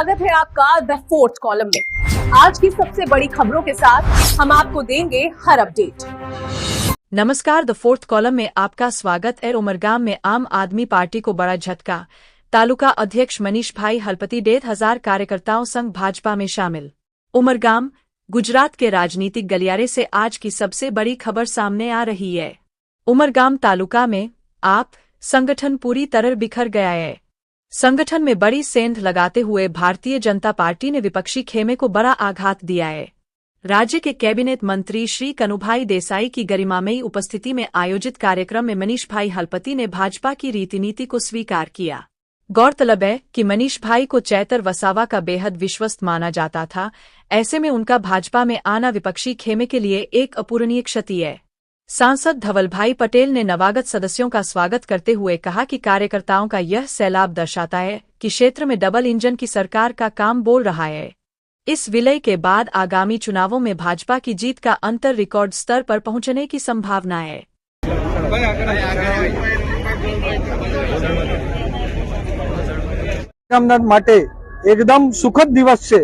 स्वागत है आपका द फोर्थ कॉलम में। आज की सबसे बड़ी खबरों के साथ हम आपको देंगे हर अपडेट। नमस्कार, द फोर्थ कॉलम में आपका स्वागत है। उमरगाम में आम आदमी पार्टी को बड़ा झटका। तालुका अध्यक्ष मनीष भाई हलपति 1,500 कार्यकर्ताओं संग भाजपा में शामिल। उमरगाम, गुजरात के राजनीतिक गलियारे से आज की सबसे बड़ी खबर सामने आ रही है। उमरगाम तालुका में आप संगठन पूरी तरह बिखर गया है। संगठन में बड़ी सेंध लगाते हुए भारतीय जनता पार्टी ने विपक्षी खेमे को बड़ा आघात दिया है। राज्य के कैबिनेट मंत्री श्री कनुभाई देसाई की गरिमामयी उपस्थिति में आयोजित कार्यक्रम में मनीष भाई हलपति ने भाजपा की रीति नीति को स्वीकार किया। गौरतलब है कि मनीष भाई को चैतर वसावा का बेहद विश्वस्त माना जाता था। ऐसे में उनका भाजपा में आना विपक्षी खेमे के लिए एक अपूरणीय क्षति है। सांसद धवलभाई पटेल ने नवागत सदस्यों का स्वागत करते हुए कहा कि कार्यकर्ताओं का यह सैलाब दर्शाता है कि क्षेत्र में डबल इंजन की सरकार का काम बोल रहा है। इस विलय के बाद आगामी चुनावों में भाजपा की जीत का अंतर रिकॉर्ड स्तर पर पहुंचने की संभावना है। માટે એકદમ સુખદ દિવસ છે,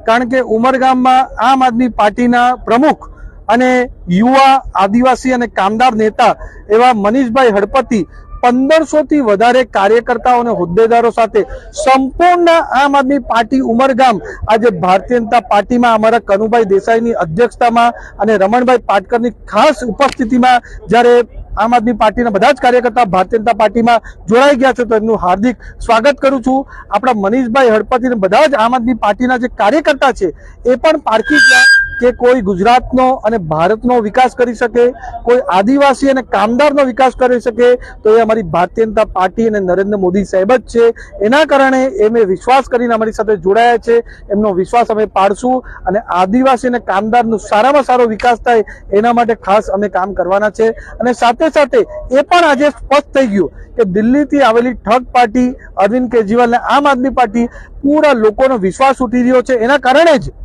કારણ કે ઉમરગામમાં આમ આદમી પાર્ટીના પ્રમુખ અને યુવા આદિવાસી અને કામદાર નેતા એવા મનીષભાઈ હળપતિ 1500 થી વધારે કાર્યકર્તાઓ અને હોદ્દેદારો સાથે સંપૂર્ણ આમ આદમી પાર્ટી ઉમરગામ આજે ભારતીય જનતા પાર્ટીમાં અમારા કનુભાઈ દેસાઈની અધ્યક્ષતામાં અને રમણભાઈ પાટકરની ખાસ ઉપસ્થિતિમાં જ્યારે આમ આદમી પાર્ટીના બધા જ કાર્યકર્તા ભારતીય જનતા પાર્ટીમાં જોડાઈ ગયા છે, તો એમનું હાર્દિક સ્વાગત કરું છું। આપણા મનીષભાઈ હળપતિ બધા જ આમ આદમી પાર્ટીના જે કાર્યકર્તા છે એ પણ પારખી ગયા કે કોઈ ગુજરાતનો અને ભારતનો વિકાસ કરી શકે, કોઈ આદિવાસી અને કામદારનો વિકાસ કરી શકે તો એ અમારી ભારતીય જનતા પાર્ટી અને નરેન્દ્ર મોદી સાહેબ જ છે। એના કારણે એમે વિશ્વાસ કરીને અમારી સાથે જોડાયા છે। એમનો વિશ્વાસ અમે પાડશું અને આદિવાસી અને કામદારનો સારામાં સારો વિકાસ થાય એના માટે ખાસ અમે કામ કરવાના છે। અને સાથે સાથે એ પણ આજે સ્પષ્ટ થઈ ગયું કે દિલ્હીથી આવેલી ઠગ પાર્ટી અરવિંદ કેજરીવાલ અને આમ આદમી પાર્ટી પૂરા લોકોનો વિશ્વાસ ઉઠી રહ્યો છે। એના કારણે જ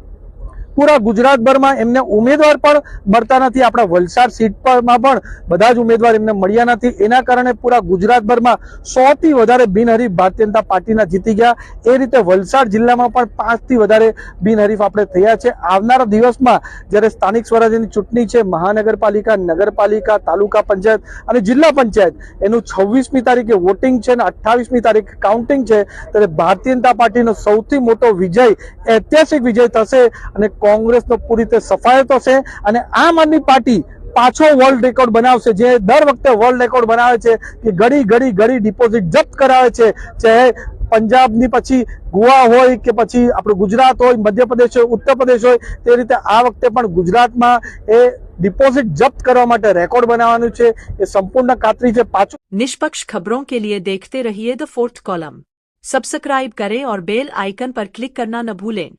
पूरा गुजरात भर में एमने उम्मीदवार पण मळता नथी। आपणा वलसाड सीट पर पण बधा ज उम्मीदवार एमने मळ्या नथी। एना कारणे पूरा गुजरात भर में 100 थी वधारे बिनहरीफ भारतीय जनता पार्टीना जीती गया। ए रीते वलसाड जिल्लामां पण 5 थी वधारे बिनहरीफ आपणे थया छे। आवनारा दिवसमां ज्यारे स्थानिक स्वराज्यनी चूंटणी छे, महानगरपालिका, नगरपालिका, तालुका पंचायत अने जिल्ला पंचायत एनुं 26મી तारीखे वोटिंग छे अने 28મી तारीखे काउंटिंग छे, त्यारे भारतीय जनता पार्टीनो सौथी मोटो विजय, ऐतिहासिक विजय थशे अने कांग्रेसनो पूरी रीते सफायो छे। अने आम आदमी पार्टी पाछो वर्ल्ड रेकॉर्ड बनावशे, जे दर वखते वर्ल्ड रेकॉर्ड बनावे छे कि घड़ी घड़ी घड़ी डिपोजिट जप्त करावे छे। चाहे पंजाबनी पछी गोवा होय के पछी आपणुं गुजरात होय, मध्य प्रदेश होय, उत्तर प्रदेश होय, ते रीते आ वखते पण गुजरातमां ए डिपोजिट जप्त करवा माटे रेकॉर्ड बनाववानुं छे। ए संपूर्ण खातरी छे। पाछो निष्पक्ष खबरों के लिए देखते रहिए द फोर्थ कॉलम। सब्सक्राइब करें और बेल आइकन पर क्लिक करना न भूलें।